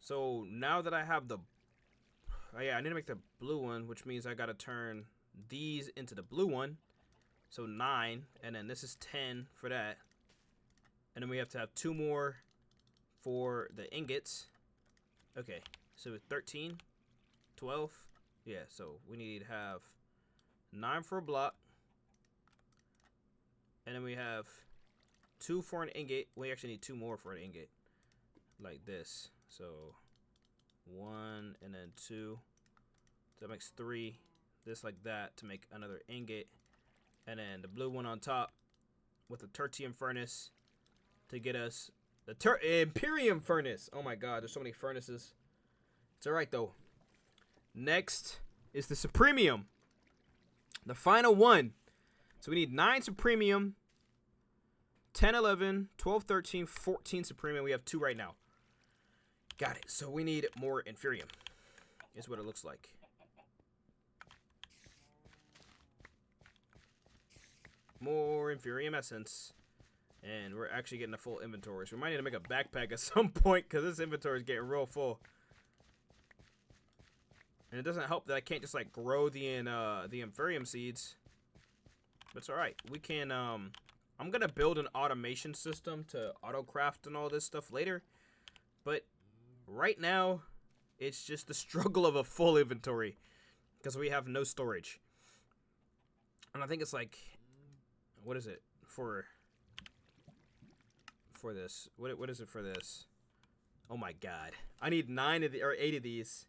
So now that I have the, oh yeah, I need to make the blue one, which means I gotta turn these into the blue one. So 9, and then this is 10 for that. And then we have to have 2 more for the ingots. Okay, so 13, 12. Yeah, so we need to have 9 for a block. And then we have 2 for an ingot. We actually need 2 more for an ingot. Like this. So 1 and then 2. So that makes 3. This like that to make another ingot. And then the blue one on top with the tertium furnace to get us the Imperium furnace. Oh my god, there's so many furnaces. It's alright though. Next is the Supremium. The final one. So we need 9 Supremium, 10, 11, 12, 13, 14 Supremium. We have 2 right now. Got it. So we need more Inferium. Is what it looks like. More Inferium Essence. And we're actually getting a full inventory. So we might need to make a backpack at some point because this inventory is getting real full. And it doesn't help that I can't just like grow the Inferium seeds. But it's alright. We can, I'm going to build an automation system to auto-craft and all this stuff later. But right now, it's just the struggle of a full inventory. Because we have no storage. And I think it's like, what is it for this? What is it for this? Oh my god. I need 9 of the, or 8 of these.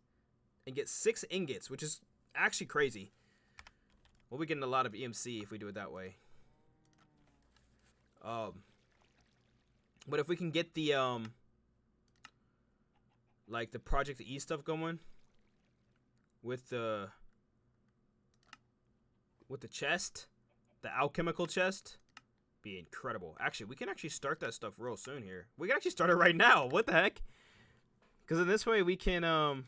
And get 6 ingots, which is actually crazy. We'll be getting a lot of EMC if we do it that way. But if we can get the like the Project E stuff going with the chest, the alchemical chest, be incredible. Actually, we can actually start that stuff real soon here. We can actually start it right now. What the heck? Because in this way we can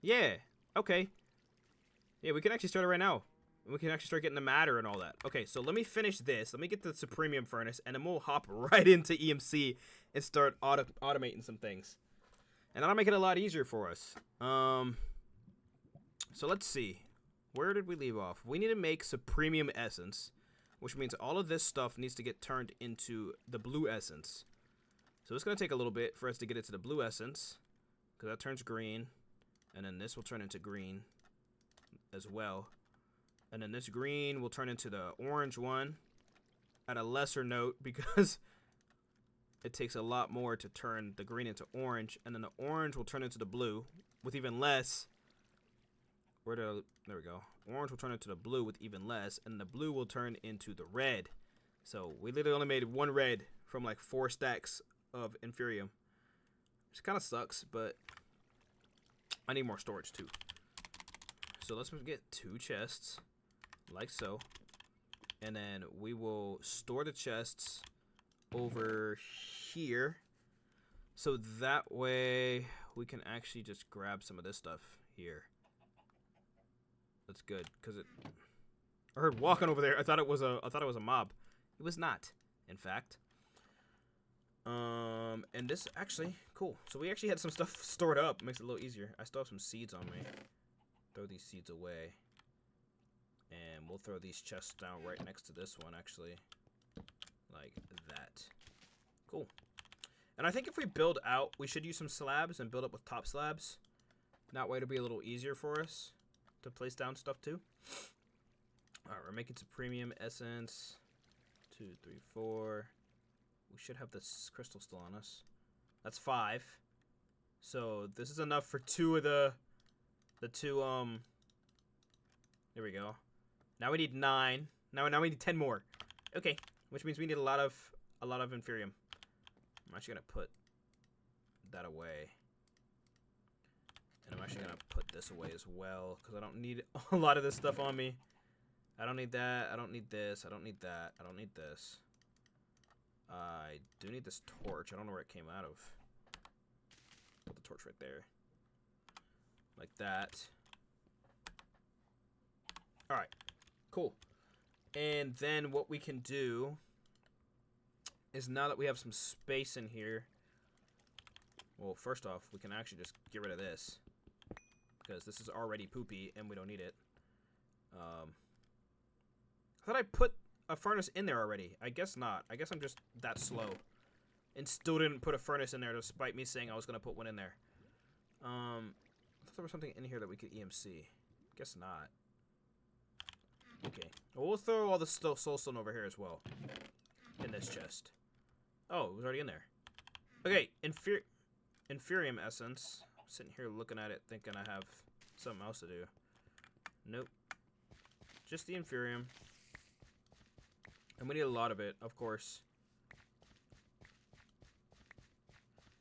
yeah, okay. Yeah, we can actually start it right now. We can actually start getting the matter and all that. Okay, so let me finish this. Let me get the Supremium furnace, and then we'll hop right into EMC and start automating some things. And that'll make it a lot easier for us. So let's see. Where did we leave off? We need to make Supremium Essence, which means all of this stuff needs to get turned into the blue essence. So it's going to take a little bit for us to get it to the blue essence, because that turns green. And then this will turn into green as well. And then this green will turn into the orange one at a lesser note because it takes a lot more to turn the green into orange. And then the orange will turn into the blue with even less. There we go. Orange will turn into the blue with even less. And the blue will turn into the red. So we literally only made 1 red from like 4 stacks of Inferium. Which kind of sucks, but I need more storage too. So let's get 2 chests, like so. And then we will store the chests over here. So that way we can actually just grab some of this stuff here. That's good, because I heard walking over there. I thought it was a mob. It was not, in fact. And this actually cool. So we actually had some stuff stored up. Makes it a little easier. I still have some seeds on me. Throw these seeds away. And we'll throw these chests down right next to this one, actually. Like that. Cool. And I think if we build out, we should use some slabs and build up with top slabs. That way it'll be a little easier for us to place down stuff too. Alright, we're making Supremium Essence. 2, 3, 4. We should have this crystal still on us. That's 5. So this is enough for 2 of the 2 there we go. Now we need 9. Now we need 10 more. Okay, which means we need a lot of Inferium. I'm actually gonna put that away. And I'm actually gonna put this away as well, because I don't need a lot of this stuff on me. I don't need that, I don't need this, I don't need that, I don't need this. I do need this torch. I don't know where it came out of. Put the torch right there. Like that. Alright. Cool. And then what we can do is, now that we have some space in here, Well, first off, we can actually just get rid of this. Because this is already poopy and we don't need it. I thought I put a furnace in there already. I guess not. I guess I'm just that slow. And still didn't put a furnace in there despite me saying I was going to put one in there. I thought there was something in here that we could EMC. Guess not. Okay. Well, we'll throw all the soulstone over here as well. In this chest. Oh, it was already in there. Okay, Inferium essence. I'm sitting here looking at it thinking I have something else to do. Nope. Just the Inferium. And we need a lot of it, of course.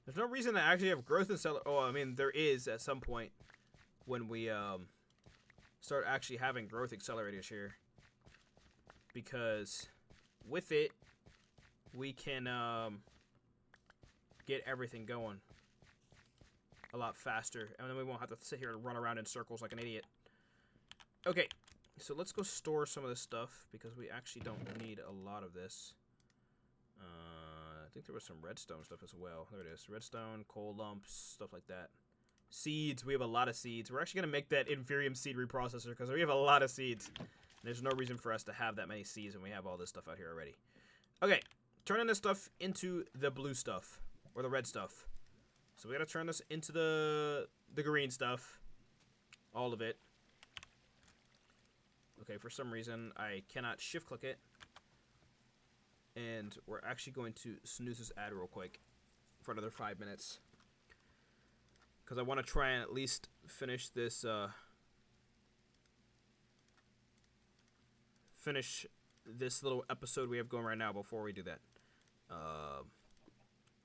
There's no reason to actually have growth accelerators. Oh, I mean, there is at some point when we start actually having growth accelerators here. Because with it, we can get everything going a lot faster. And then we won't have to sit here and run around in circles like an idiot. Okay, so let's go store some of this stuff because we actually don't need a lot of this. I think there was some redstone stuff as well. There it is. Redstone, coal lumps, stuff like that. Seeds. We have a lot of seeds. We're actually going to make that Inferium seed reprocessor because we have a lot of seeds. There's no reason for us to have that many seeds when we have all this stuff out here already. Okay. Turning this stuff into the blue stuff. Or the red stuff. So we got to turn this into the green stuff. All of it. Okay, for some reason, I cannot shift-click it. And we're actually going to snooze this ad real quick for another 5 minutes. Because I want to try and at least finish this, little episode we have going right now before we do that.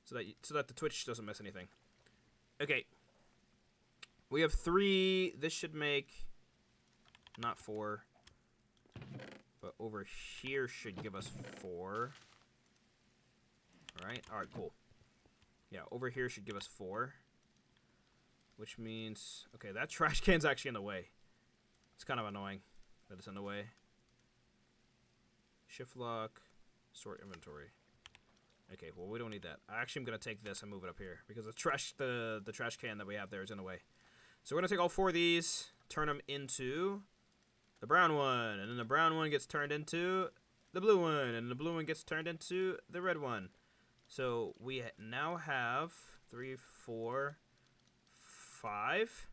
So that the Twitch doesn't miss anything. Okay. We have 3. This should make not 4. But over here should give us 4. Alright, cool. Yeah, over here should give us 4. Which means... Okay, that trash can's actually in the way. It's kind of annoying that it's in the way. Shift lock. Sort inventory. Okay, well, we don't need that. I actually am going to take this and move it up here. Because the trash can that we have there is in the way. So we're going to take all 4 of these. Turn them into... the brown one, and then the brown one gets turned into the blue one, and the blue one gets turned into the red one. So we now have 3, 4, 5,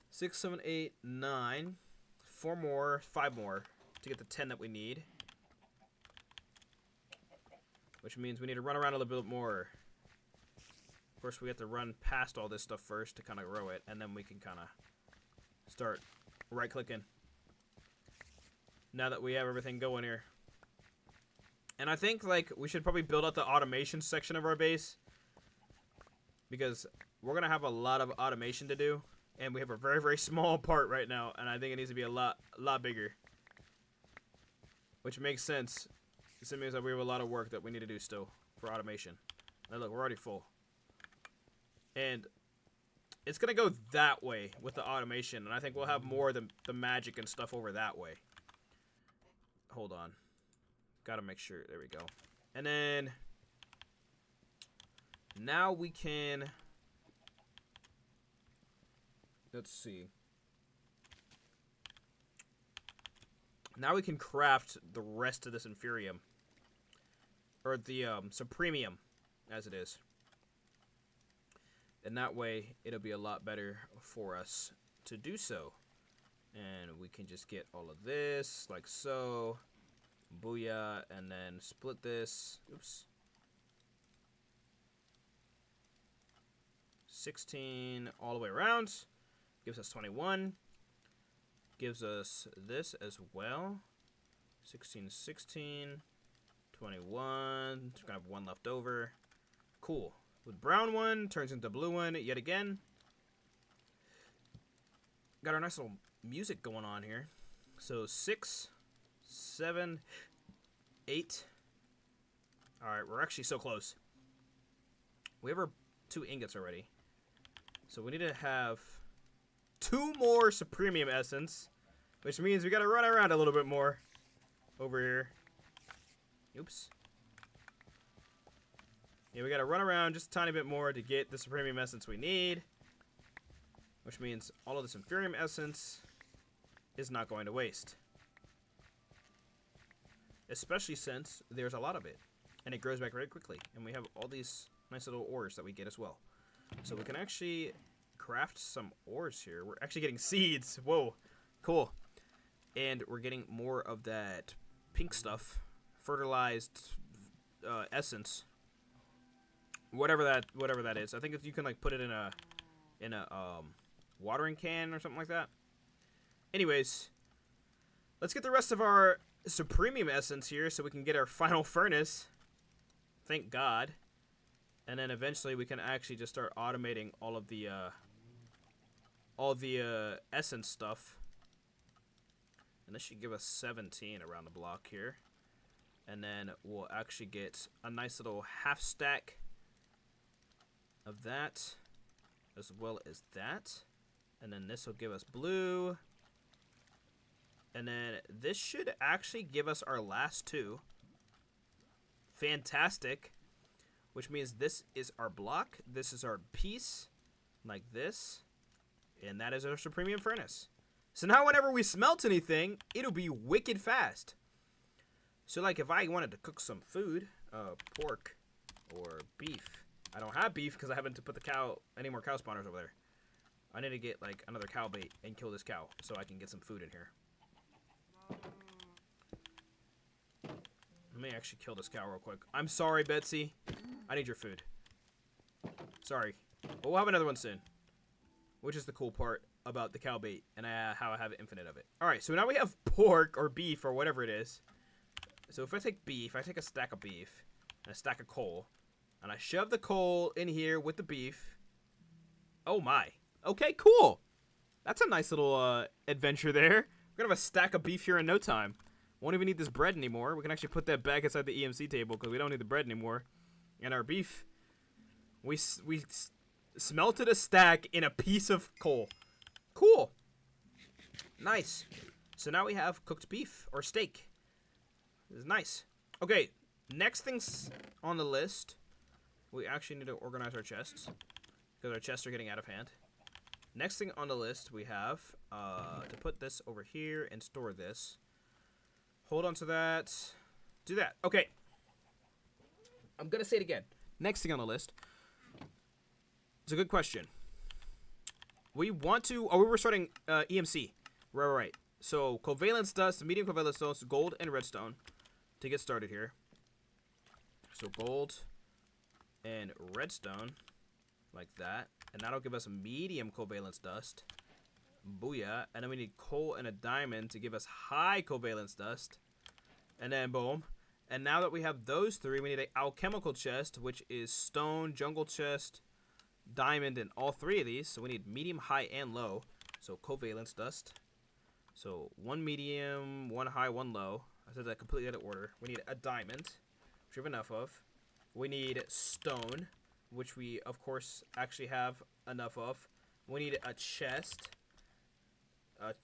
6, 7, 8, 9, 4 more, 5 more to get the 10 that we need. Which means we need to run around a little bit more. Of course, we have to run past all this stuff first to kind of grow it, and then we can kind of start right-clicking. Now that we have everything going here. And I think, like, we should probably build out the automation section of our base. Because we're going to have a lot of automation to do. And we have a very, very small part right now. And I think it needs to be a lot bigger. Which makes sense. This means that we have a lot of work that we need to do still for automation. Now look, we're already full. And it's going to go that way with the automation. And I think we'll have more of the magic and stuff over that way. Hold on. Gotta make sure. There we go. And then now we can... let's see. Now we can craft the rest of this Inferium. Or the Supremium, as it is. And that way, it'll be a lot better for us to do so. And we can just get all of this, like so. Booyah, and then split this. Oops. 16 all the way around. Gives us 21. Gives us this as well. 16, 16. 21. We're going to have 1 left over. Cool. With brown one, turns into blue one yet again. Got our nice little music going on here. So 6, 7, 8. Alright, we're actually so close. We have our 2 ingots already. So we need to have 2 more Supremium Essence. Which means we gotta run around a little bit more. Over here. Oops. Yeah, we gotta run around just a tiny bit more to get the Supremium Essence we need. Which means all of this Inferium Essence is not going to waste. Especially since there's a lot of it. And it grows back very quickly. And we have all these nice little ores that we get as well. So we can actually craft some ores here. We're actually getting seeds. Whoa. Cool. And we're getting more of that pink stuff. Fertilized essence. Whatever that is. I think you can like put it in a watering can or something like that. Anyways, let's get the rest of our Supremium Essence here so we can get our final furnace. Thank God. And then eventually we can actually just start automating all the essence stuff. And this should give us 17 around the block here. And then we'll actually get a nice little half stack of that, as well as that. And then this will give us blue. And then this should actually give us our last two. Fantastic. Which means this is our block. This is our piece. Like this. And that is our Supremium Furnace. So now whenever we smelt anything, it'll be wicked fast. So like if I wanted to cook some food, pork or beef. I don't have beef because I haven't put any more cow spawners over there. I need to get like another cow bait and kill this cow so I can get some food in here. Let me actually kill this cow real quick. I'm sorry, Betsy. I need your food. Sorry. But we'll have another one soon. Which is the cool part about the cow bait and how I have infinite of it. Alright, so now we have pork or beef or whatever it is. So if I take beef, I take a stack of beef and a stack of coal. And I shove the coal in here with the beef. Oh my. Okay, cool. That's a nice little adventure there. We're going to have a stack of beef here in no time. Won't even need this bread anymore. We can actually put that back inside the EMC table because we don't need the bread anymore. And our beef, we smelted a stack in a piece of coal. Cool. Nice. So now we have cooked beef or steak. This is nice. Okay, next things on the list. We actually need to organize our chests because our chests are getting out of hand. Next thing on the list we have to put this over here and store this. Hold on to that. Do that. Okay. I'm going to say it again. Next thing on the list. It's a good question. We want to... Oh, we were starting EMC. Right. So, covalence dust, medium covalence dust, gold, and redstone to get started here. So, gold and redstone like that. And that'll give us a medium covalence dust. Booyah. And then we need coal and a diamond to give us high covalence dust. And then boom. And now that we have those three, we need an alchemical chest, which is stone, jungle chest, diamond, and all three of these. So we need medium, high, and low. So covalence dust. So one medium, one high, one low. I said that completely out of order. We need a diamond, which we have enough of. We need stone, which we, of course, actually have enough of. We need a chest. And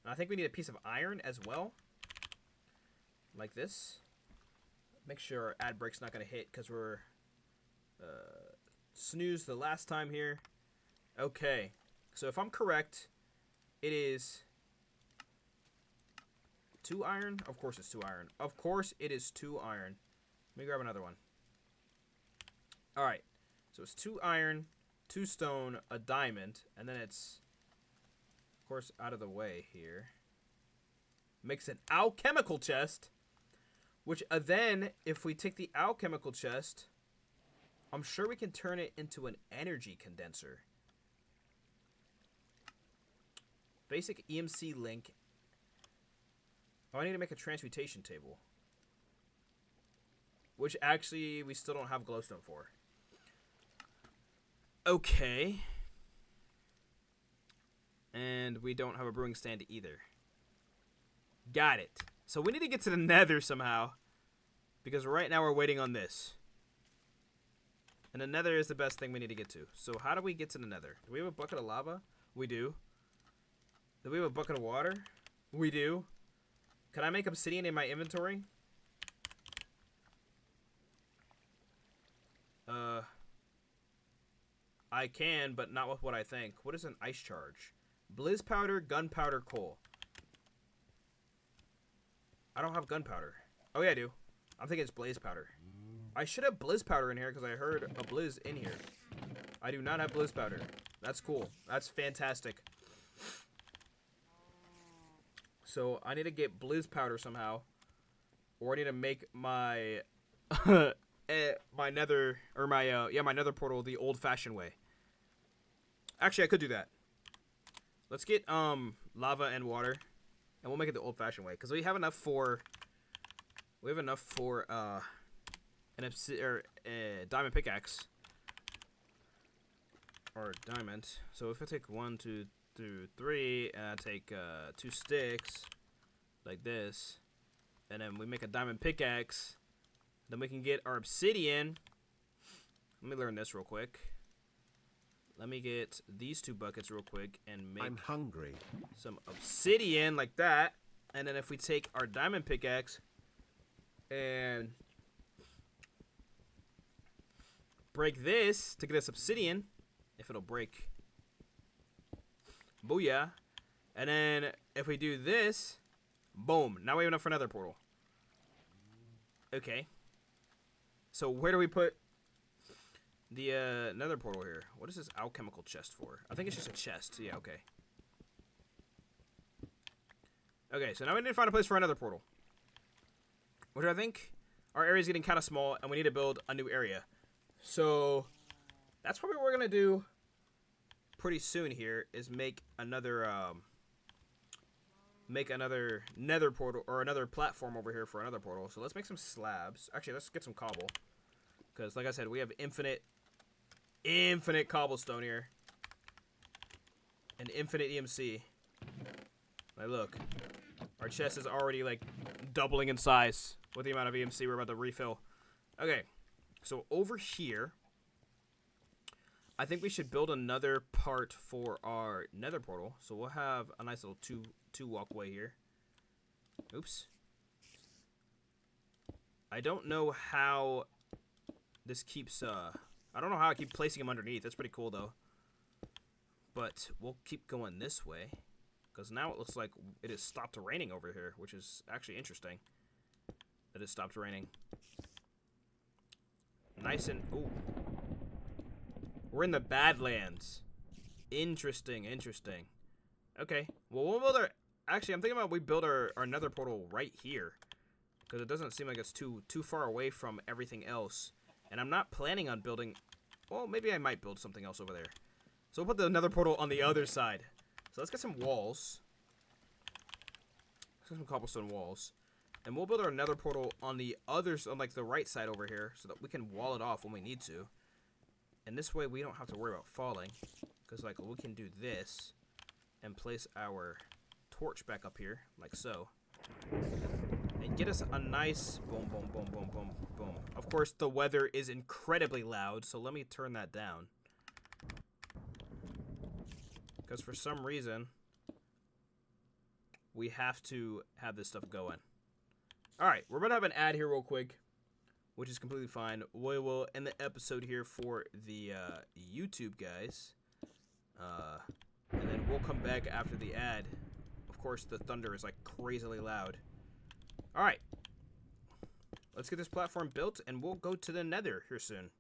I think we need a piece of iron as well. Like this. Make sure our ad break's not going to hit because we're snoozed the last time here. Okay. So if I'm correct, it is 2 iron. Of course it's 2 iron. Of course it is 2 iron. Let me grab another one. Alright. So it's 2 iron, 2 stone, a diamond, and then it's, of course, out of the way here. Makes an alchemical chest. Which then, if we take the alchemical chest, I'm sure we can turn it into an energy condenser. Basic EMC link. Oh, I need to make a transmutation table. Which actually, we still don't have glowstone for. Okay. And we don't have a brewing stand either. Got it. So we need to get to the nether somehow. Because right now we're waiting on this. And the nether is the best thing we need to get to. So how do we get to the nether? Do we have a bucket of lava? We do. Do we have a bucket of water? We do. Can I make obsidian in my inventory? Uh, I can, but not with what I think. What is an ice charge? Blizz powder, gunpowder, coal. I don't have gunpowder. Oh yeah, I do. I'm thinking it's blaze powder. I should have blizz powder in here because I heard a blizz in here. I do not have blizz powder. That's cool. That's fantastic. So I need to get blizz powder somehow, or I need to make my my nether or my my nether portal the old-fashioned way. Actually, I could do that. Let's get lava and water, and we'll make it the old-fashioned way because we have enough for an diamond pickaxe or diamond. So if I take 1, 2, 3, and I take 2 sticks like this, and then we make a diamond pickaxe, then we can get our obsidian. Let me learn this real quick. Let me get these 2 buckets real quick and make I'm hungry. some obsidian like that. And then if we take our diamond pickaxe and break this to get us obsidian, if it'll break. Booyah. And then if we do this, boom. Now we have enough for another portal. Okay. So where do we put the nether portal here? What is this alchemical chest for? I think it's just a chest. Yeah, okay. Okay, so now we need to find a place for another portal. Which I think our area is getting kind of small and we need to build a new area. So that's what we're going to do pretty soon here is make another nether portal or another platform over here for another portal. So let's make some slabs. Actually, let's get some cobble. Because like I said, we have infinite cobblestone here. And infinite EMC. Like, look. Our chest is already, like, doubling in size with the amount of EMC we're about to refill. Okay. So, over here, I think we should build another part for our nether portal. So, we'll have a nice little two walkway here. Oops. I don't know how this keeps, I don't know how I keep placing them underneath. That's pretty cool, though. But we'll keep going this way. Because now it looks like it has stopped raining over here, which is actually interesting. That it stopped raining. Nice and... Ooh. We're in the Badlands. Interesting, interesting. Okay. Well, we'll build our... Actually, I'm thinking about we build our nether portal right here. Because it doesn't seem like it's too far away from everything else. And I'm not planning on building... Well, maybe I might build something else over there. So we'll put the nether portal on the other side. So let's get some walls. Let's get some cobblestone walls. And we'll build our nether portal on the others, on like the right side over here, so that we can wall it off when we need to. And this way we don't have to worry about falling. Because like we can do this and place our torch back up here, like so. And get us a nice boom, boom, boom, boom, boom, boom. Of course the weather is incredibly loud, so let me turn that down. Because for some reason, we have to have this stuff going. Alright, we're going to have an ad here real quick, which is completely fine. We will end the episode here for the YouTube guys. And then we'll come back after the ad. Of course, the thunder is like crazily loud. Alright. Let's get this platform built, and we'll go to the nether here soon.